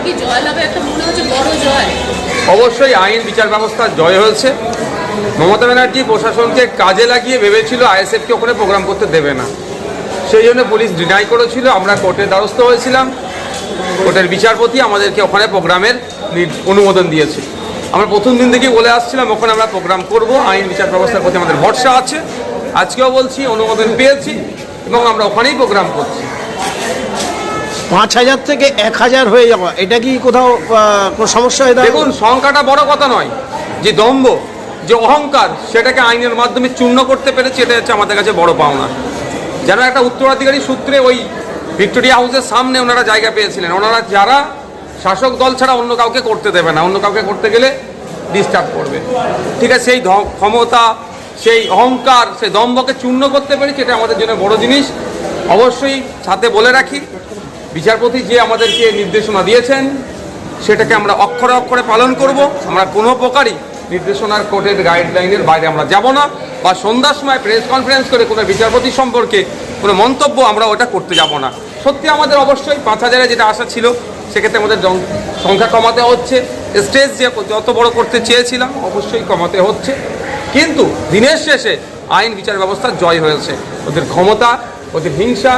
কি জয়লাভে একটা মনে হচ্ছে বড় জয়? অবশ্যই আইন বিচার ব্যবস্থার জয় হয়েছে। মমতা ব্যানার্জি প্রশাসনকে কাজে লাগিয়ে ভেবেছিল আইএসএফকে ওখানে প্রোগ্রাম করতে দেবে না, সেই জন্য পুলিশ ডিনাই করেছিল। আমরা কোর্টের দ্বারস্থ হয়েছিলাম, কোর্টের বিচারপতি আমাদেরকে ওখানে প্রোগ্রামের অনুমোদন দিয়েছে। আমরা প্রথম দিন থেকেই বলে আসছিলাম ওখানে আমরা প্রোগ্রাম করব, আইন বিচার ব্যবস্থার প্রতি আমাদের ভরসা আছে। আজকেও বলছি অনুমোদন পেয়েছি এবং আমরা ওখানেই প্রোগ্রাম করছি। ৫,০০০ থেকে ১,০০০ হয়ে যাওয়া, এটা কি কোথাও কোনো সমস্যা হয়ে দাঁড়ায়? দেখুন, সংখ্যাটা বড় কথা নয়, যে দম্ভ, যে অহংকার, সেটাকে আইনের মাধ্যমে চূর্ণ করতে পেরেছি, এটা হচ্ছে আমাদের কাছে বড় পাওনা। যেন একটা উত্তরাধিকারী সূত্রে ওই ভিক্টোরিয়া হাউসের সামনে ওনারা জায়গা পেয়েছিলেন। ওনারা যারা শাসক দল ছাড়া অন্য কাউকে করতে দেবে না, অন্য কাউকে করতে গেলে ডিস্টার্ব করবে। ঠিক আছে, সেই ক্ষমতা, সেই অহংকার, সেই দম্ভকে চূর্ণ করতে পেরেছি, এটা আমাদের জন্য বড় জিনিস। অবশ্যই সাথে বলে রাখি, বিচারপতি যে আমাদেরকে নির্দেশনা দিয়েছেন সেটাকে আমরা অক্ষরে অক্ষরে পালন করব। আমরা কোনো প্রকারই নির্দেশনার কোর্টের গাইডলাইনের বাইরে আমরা যাব না, বা সন্ধ্যার সময় প্রেস কনফারেন্স করে কোনো বিচারপতি সম্পর্কে কোনো মন্তব্য আমরা ওটা করতে যাব না। সত্যি আমাদের অবশ্যই ৫,০০০-এ যেটা আশা ছিল, সেক্ষেত্রে আমাদের সংখ্যা কমাতে হচ্ছে। স্টেজ যে যত বড় করতে চেয়েছিলাম অবশ্যই কমাতে হচ্ছে, কিন্তু দিনের শেষে আইন বিচার ব্যবস্থার জয় হয়েছে। ওদের ক্ষমতা, ওদের হিংসা,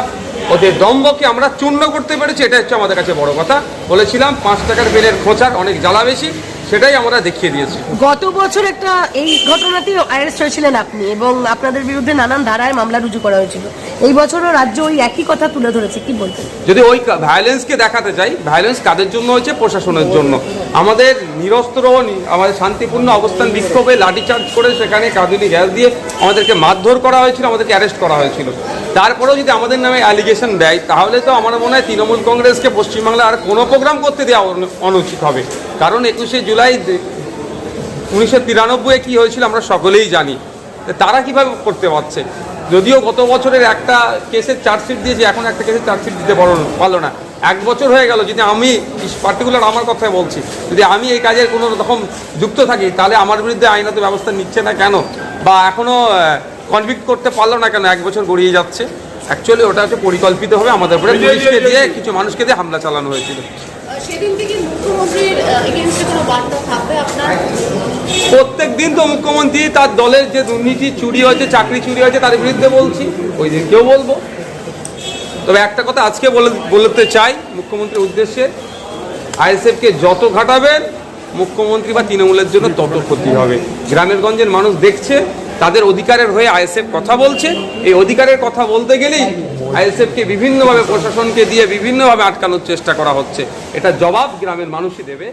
ওদের দম্ভকে আমরা চূর্ণ করতে পেরেছি, এটা হচ্ছে আমাদের কাছে বড় কথা। বলেছিলাম ৫ টাকার বেলের খোঁচার অনেক জ্বালা বেশি, সেটাই আমরা দেখিয়ে দিয়েছি। গত বছর একটা এই ঘটনাতে অ্যারেস্ট হয়েছিলেন আপনি, এবং আপনাদের বিরুদ্ধে নানান ধারায় মামলা রুজু করা হয়েছিল। এই বছরও রাজ্য ওই একই কথা তুলে ধরেছে, কি বলতেন? যদি ওই ভায়োলেন্সকে দেখাতে চাই, ভায়োলেন্স কাদের জন্য হয়েছে? প্রশাসনের জন্য। আমাদের নিরস্ত্র, আমাদের শান্তিপূর্ণ অবস্থান বিক্ষোভে লাঠিচার্জ করে সেখানে কাঁদুনি গ্যাস দিয়ে আমাদেরকে মারধর করা হয়েছিল, আমাদেরকে অ্যারেস্ট করা হয়েছিল। তারপরেও যদি আমাদের নামে অ্যালিগেশন দেয়, তাহলে তো আমার মনে হয় তৃণমূল কংগ্রেসকে পশ্চিমবাংলা আর কোনো প্রোগ্রাম করতে দেওয়া অনুচিত হবে। কারণ ২১শে জুলাই ১৯৯৩ কী হয়েছিল আমরা সকলেই জানি। তারা কীভাবে করতে পারছে? যদিও গত বছরের একটা কেসের চার্জশিট দিয়েছে, এখন একটা কেসের চার্জশিট দিতে পারলো না। ১ বছর হয়ে গেল। যদি আমি পার্টিকুলার আমার কথাই বলছি, যদি আমি এই কাজের কোনো রকম যুক্ত থাকি, তাহলে আমার বিরুদ্ধে আইনত ব্যবস্থা নিচ্ছে না কেন, বা এখনও কনভিক্ট করতে পারলো না কেন? 1 বছর গড়িয়ে যাচ্ছে। অ্যাকচুয়ালি ওটা হচ্ছে পরিকল্পিতভাবে আমাদের উপরে পুলিশকে দিয়ে, কিছু মানুষকে দিয়ে হামলা চালানো হয়েছিল। সেদিন থেকে মুখ্যমন্ত্রীর এগেইনস্টে কোনো বার্তা থাকবে আপনার? প্রত্যেক দিন তো মুখ্যমন্ত্রী তার দলের যে দুর্নীতি, চুরি হয়েছে, চাকরি চুরি হয়েছে, তার বিরুদ্ধে বলছি, ওই দিনকেও বলবো। তবে একটা কথা আজকে বলতে চাই মুখ্যমন্ত্রীর উদ্দেশ্যে, আইএসএফকে যত ঘাটাবেন মুখ্যমন্ত্রী বা তৃণমূলের জন্য তত ক্ষতি হবে। গ্রামের গঞ্জের মানুষ দেখছে, তাদের অধিকারের হয়ে আইএসএফ কথা বলছে। এই অধিকারের কথা বলতে গেলেই আইএসএফকে বিভিন্নভাবে প্রশাসনকে দিয়ে বিভিন্নভাবে আটকানোর চেষ্টা করা হচ্ছে। এটা জবাব গ্রামের মানুষই দেবে।